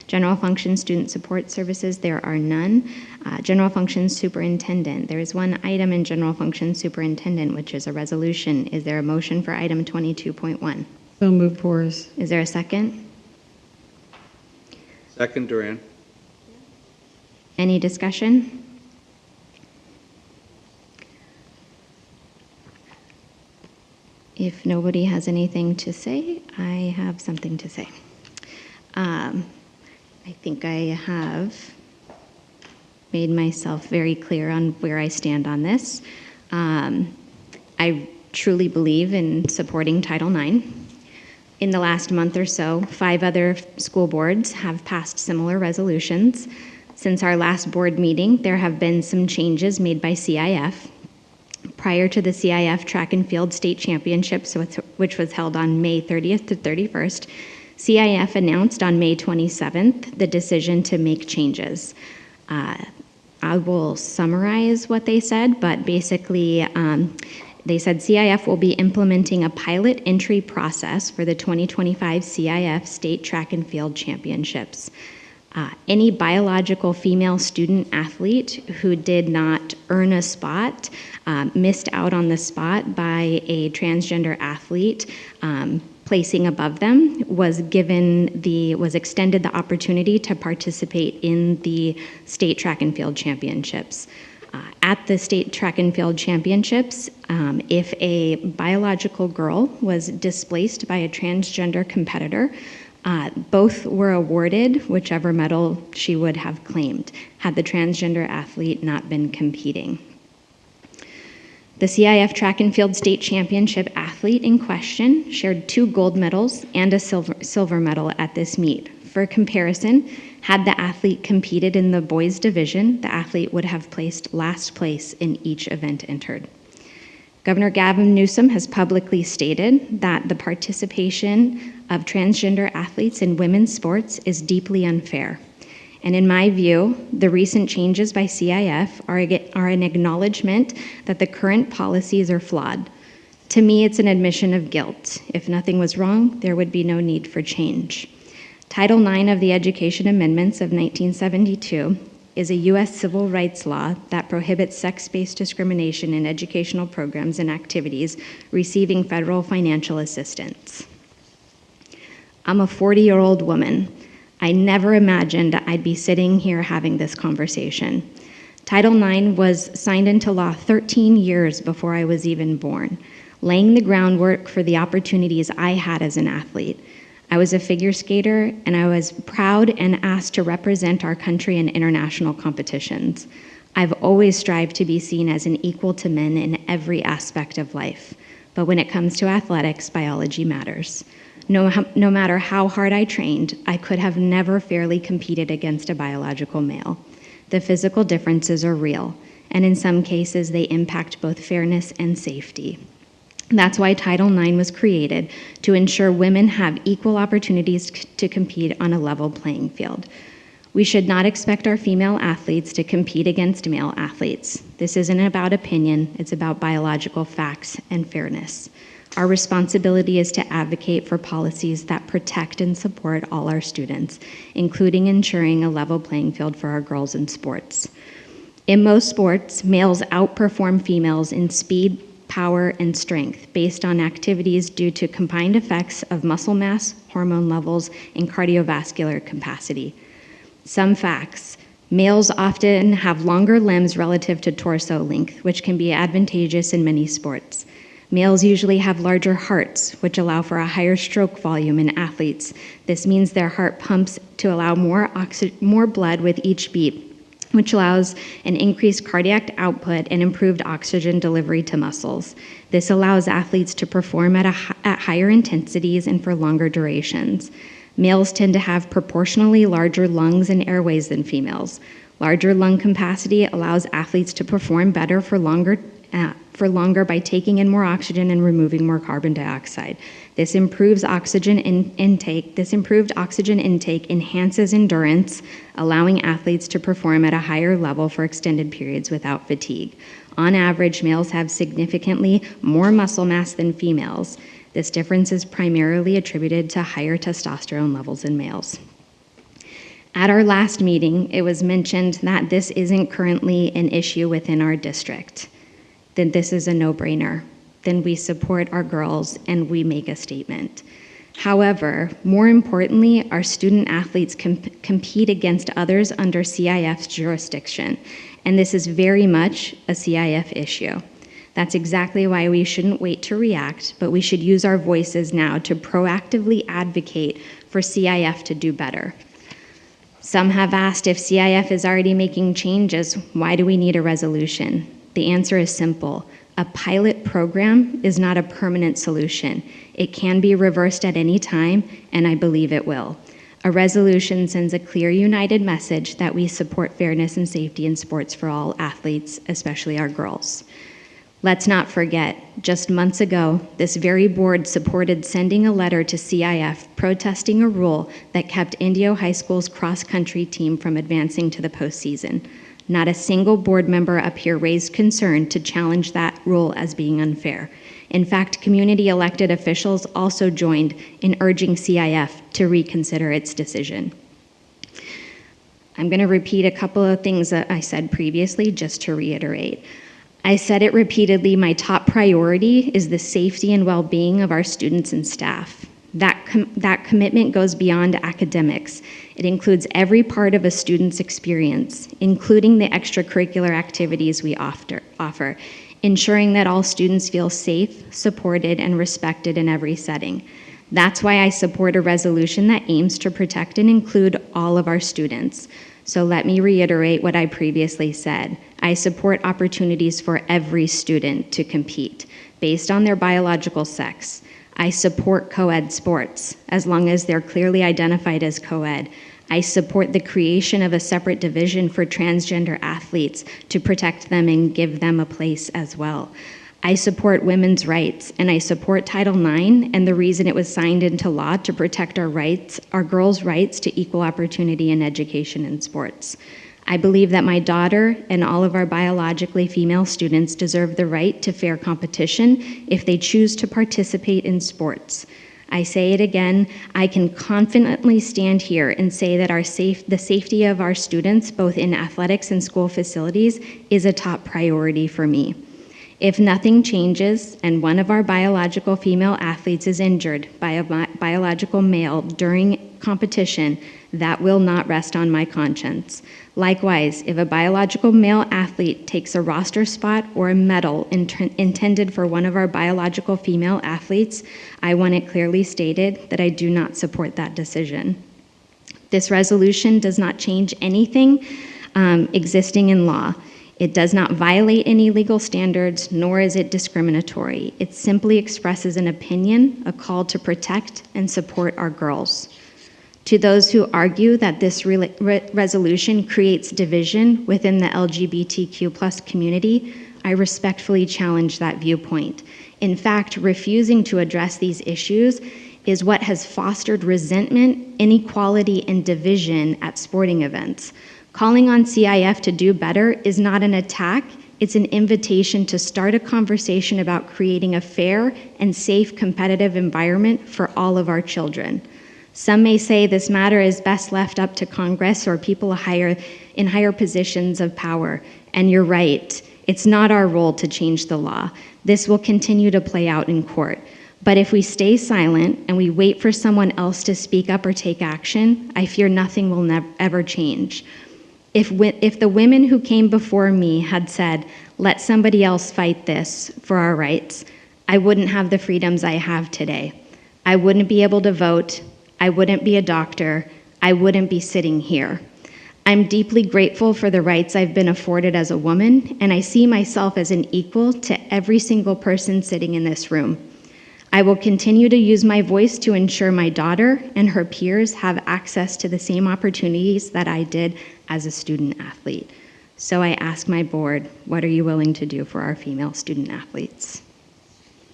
General function student support services, there are none. General function superintendent, there is one item in general function superintendent, which is a resolution. Is there a motion for item 22.1? So moved, Porras. Is there a second? Second, Duran. Any discussion? If nobody has anything to say, I have something to say. I think I have made myself very clear on where I stand on this. I truly believe in supporting Title IX. In the last month or so, 5 other school boards have passed similar resolutions. Since our last board meeting, there have been some changes made by CIF. Prior to the CIF Track and Field State Championships, which was held on May 30th to 31st, CIF announced on May 27th the decision to make changes. I will summarize what they said, but basically they said CIF will be implementing a pilot entry process for the 2025 CIF State Track and Field Championships. Any biological female student athlete who did not earn a spot, missed out on the spot by a transgender athlete placing above them, was extended the opportunity to participate in the State Track and Field Championships. At the State Track and Field Championships, if a biological girl was displaced by a transgender competitor, both were awarded whichever medal she would have claimed had the transgender athlete not been competing. The CIF Track and Field State Championship athlete in question shared 2 gold medals and a silver medal at this meet. For comparison, had the athlete competed in the boys division, the athlete would have placed last place in each event entered. Governor Gavin Newsom has publicly stated that the participation of transgender athletes in women's sports is deeply unfair. And in my view, the recent changes by CIF are an acknowledgement that the current policies are flawed. To me, it's an admission of guilt. If nothing was wrong, there would be no need for change. Title IX of the Education Amendments of 1972 is a U.S. civil rights law that prohibits sex-based discrimination in educational programs and activities receiving federal financial assistance. I'm a 40-year-old woman. I never imagined I'd be sitting here having this conversation. Title IX was signed into law 13 years before I was even born, laying the groundwork for the opportunities I had as an athlete. I was a figure skater, and I was proud and asked to represent our country in international competitions. I've always strived to be seen as an equal to men in every aspect of life. But when it comes to athletics, biology matters. No matter how hard I trained, I could have never fairly competed against a biological male. The physical differences are real, and in some cases, they impact both fairness and safety. That's why Title IX was created, to ensure women have equal opportunities to compete on a level playing field. We should not expect our female athletes to compete against male athletes. This isn't about opinion, it's about biological facts and fairness. Our responsibility is to advocate for policies that protect and support all our students, including ensuring a level playing field for our girls in sports. In most sports, males outperform females in speed, power, and strength based on activities due to combined effects of muscle mass, hormone levels, and cardiovascular capacity. Some facts. Males often have longer limbs relative to torso length, which can be advantageous in many sports. Males usually have larger hearts, which allow for a higher stroke volume in athletes. This means their heart pumps to allow more blood with each beat, which allows an increased cardiac output and improved oxygen delivery to muscles. This allows athletes to perform at higher intensities and for longer durations. Males tend to have proportionally larger lungs and airways than females. Larger lung capacity allows athletes to perform better for longer by taking in more oxygen and removing more carbon dioxide. This improved oxygen intake enhances endurance, allowing athletes to perform at a higher level for extended periods without fatigue. On average, males have significantly more muscle mass than females. This difference is primarily attributed to higher testosterone levels in males. At our last meeting, it was mentioned that this isn't currently an issue within our district. Then this is a no-brainer. Then we support our girls and we make a statement. However, more importantly, our student athletes compete against others under CIF's jurisdiction, and this is very much a CIF issue. That's exactly why we shouldn't wait to react, but we should use our voices now to proactively advocate for CIF to do better. Some have asked if CIF is already making changes, why do we need a resolution? The answer is simple. A pilot program is not a permanent solution. It can be reversed at any time, and I believe it will. A resolution sends a clear, united message that we support fairness and safety in sports for all athletes, especially our girls. Let's not forget, just months ago, this very board supported sending a letter to CIF protesting a rule that kept Indio High School's cross-country team from advancing to the postseason. Not a single board member up here raised concern to challenge that rule as being unfair. In fact, community elected officials also joined in urging CIF to reconsider its decision. I'm going to repeat a couple of things that I said previously just to reiterate. I said it repeatedly, my top priority is the safety and well-being of our students and staff. That commitment goes beyond academics. It includes every part of a student's experience, including the extracurricular activities we offer, ensuring that all students feel safe, supported, and respected in every setting. That's why I support a resolution that aims to protect and include all of our students. So let me reiterate what I previously said. I support opportunities for every student to compete based on their biological sex. I support co-ed sports, as long as they're clearly identified as co-ed. I support the creation of a separate division for transgender athletes to protect them and give them a place as well. I support women's rights, and I support Title IX and the reason it was signed into law to protect our rights, our girls' rights to equal opportunity in education and sports. I believe that my daughter and all of our biologically female students deserve the right to fair competition if they choose to participate in sports. I say it again, I can confidently stand here and say that the safety of our students, both in athletics and school facilities, is a top priority for me. If nothing changes and one of our biological female athletes is injured by a biological male during competition, that will not rest on my conscience. Likewise, if a biological male athlete takes a roster spot or a medal intended for one of our biological female athletes, I want it clearly stated that I do not support that decision. This resolution does not change anything existing in law. It does not violate any legal standards, nor is it discriminatory. It simply expresses an opinion, a call to protect and support our girls. To those who argue that this resolution creates division within the LGBTQ+ community, I respectfully challenge that viewpoint. In fact, refusing to address these issues is what has fostered resentment, inequality, and division at sporting events. Calling on CIF to do better is not an attack, it's an invitation to start a conversation about creating a fair and safe competitive environment for all of our children. Some may say this matter is best left up to Congress or people in higher positions of power, and you're right. It's not our role to change the law. This will continue to play out in court. But if we stay silent and we wait for someone else to speak up or take action, I fear nothing will ever change. If the women who came before me had said, let somebody else fight this for our rights, I wouldn't have the freedoms I have today. I wouldn't be able to vote. I wouldn't be a doctor. I wouldn't be sitting here. I'm deeply grateful for the rights I've been afforded as a woman, and I see myself as an equal to every single person sitting in this room. I will continue to use my voice to ensure my daughter and her peers have access to the same opportunities that I did as a student athlete. So I ask my board, what are you willing to do for our female student athletes?